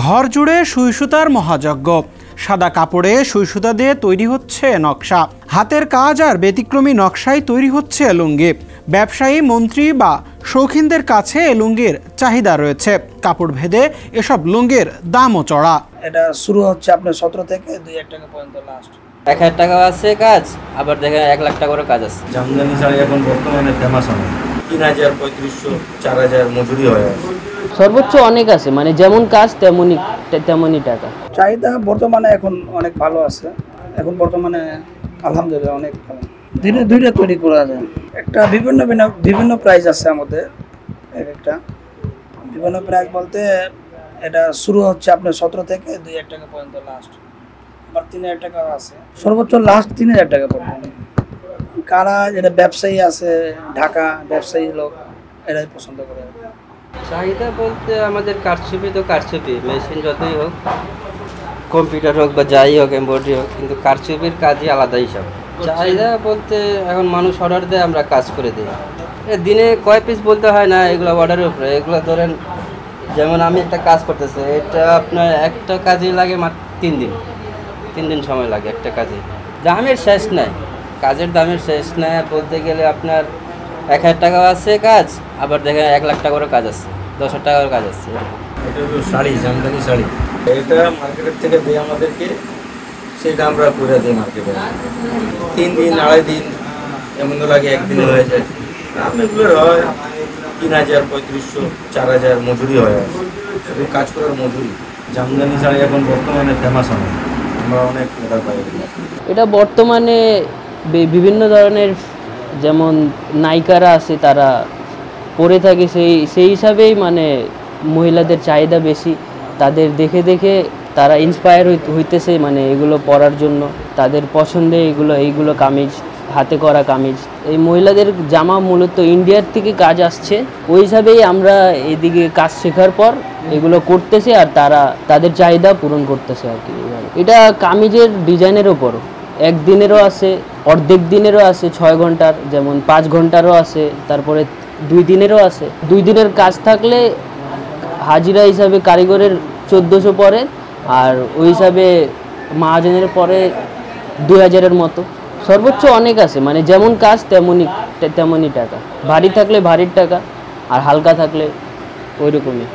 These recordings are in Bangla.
ঘর জুড়ে সুই সুতার মহাযজ্ঞ। সাদা কাপড়ে সুই সুতা দিয়ে তৈরি হচ্ছে নকশা। হাতের কাজ আর ব্যতিক্রমী নকশায় তৈরি হচ্ছে লুঙ্গি। ব্যবসায়ী, মন্ত্রী বা শৌখিনদের কাছে লুঙ্গির চাহিদা রয়েছে। কাপড় ভেদে এসব লুঙ্গির দামও চড়া। এটা শুরু হচ্ছে আপনার 17 থেকে 2,000 টাকা পর্যন্ত লাস্ট। 1,000 টাকা আছে কাজ, আবার দেখেন 1 লাখ টাকা করে কাজ আছে। জামদানি শাড়ি এখন বর্তমানে ফেমাস অনেক, 3,000, 3,500, 4,000 মজুরি হয়। সর্বোচ্চ অনেক আছে, মানে যেমন কাজ তেমনই টাকা। চাহিদা বর্তমানে এখন অনেক ভালো আছে। এখন বর্তমানে আলহামদুলিল্লাহ অনেক ভালো। দিনে দুইটা তৈরি করা যায়। একটা বিভিন্ন প্রাইস আছে আমাদের। একটা বিভিন্ন প্রাইস বলতে এটা শুরু হচ্ছে আপনার 17 থেকে 2,000 টাকা পর্যন্ত লাস্ট। আবার 3,000 টাকা আছে, সর্বোচ্চ লাস্ট 3,000 টাকা পর্যন্ত। কারা যেটা ব্যবসায়ী আছে, ঢাকা ব্যবসায়ী লোক এরাই পছন্দ করে। চাহিদা বলতে আমাদের কারচুপি তো কারচুপি, মেশিন যতই হোক, কম্পিউটার হোক বা যাই হোক, এমব্রয়ডারি হোক, কিন্তু কারচুপির কাজই আলাদা হিসাব। চাহিদা বলতে এখন মানুষ অর্ডার দেয়, আমরা কাজ করে দিই। দিনে কয় পিস বলতে হয় না, এগুলো অর্ডারের উপরে। এগুলো ধরেন যেমন আমি একটা কাজ করতেছি, এটা আপনার একটা কাজে লাগে মাত্র 3 দিন সময় লাগে একটা কাজে। দামের শেষ নাই, কাজের দামের শেষ নাই। বলতে গেলে আপনার 1,000 টাকা আছে কাজ, আবার দেখেন 1 লাখ টাকা করে কাজ আছে, 10,000 টাকার কাজ আছে। এটা হলো শাড়ি, জামদানি শাড়ি। এটা মার্কেটের থেকে দেয় আমাদেরকে, সেটা আমরা করে দিই মার্কেটে। 3 দিন, 2.5 দিন, এমন লাগে একদিনে হয়ে যায়। এগুলোর হয় 3,000, 3,500, 4,000 মজুরি হয়। শুধু কাজ করার মজুরি। জামদানি শাড়ি এখন বর্তমানে ফেমাস অনেক, আমরা অনেক অর্ডার পাই। এটা বর্তমানে বিভিন্ন ধরনের, যেমন নায়িকারা আছে তারা পরে থাকে, সেই হিসাবেই মানে মহিলাদের চাহিদা বেশি। তাদের দেখে দেখে তারা ইন্সপায়ার হইতেছে, মানে এগুলো পরার জন্য। তাদের পছন্দে এইগুলো কামিজ, হাতে করা কামিজ। এই মহিলাদের জামা মূলত ইন্ডিয়ার থেকে কাজ আসছে, ওই হিসাবেই আমরা এদিকে কাজ শেখার পর এগুলো করতেছি, আর তারা তাদের চাহিদা পূরণ করতেছে আর কি। এটা কামিজের ডিজাইনের ওপর, একদিনেরও আছে, অর্ধেক দিনেরও আছে, 6 ঘন্টার, যেমন 5 ঘন্টারও আছে, তারপরে 2 দিনেরও আছে। 2 দিনের কাজ থাকলে হাজিরা হিসাবে কারিগরের 1400 পরে, আর ওই হিসাবে মহাজনের পরে 2,000-এর মতো। সর্বোচ্চ অনেক আছে, মানে যেমন কাজ তেমনই টাকা। ভারী থাকলে ভারীর টাকা, আর হালকা থাকলে ওই রকমই,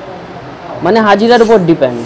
মানে হাজিরার উপর ডিপেন্ড।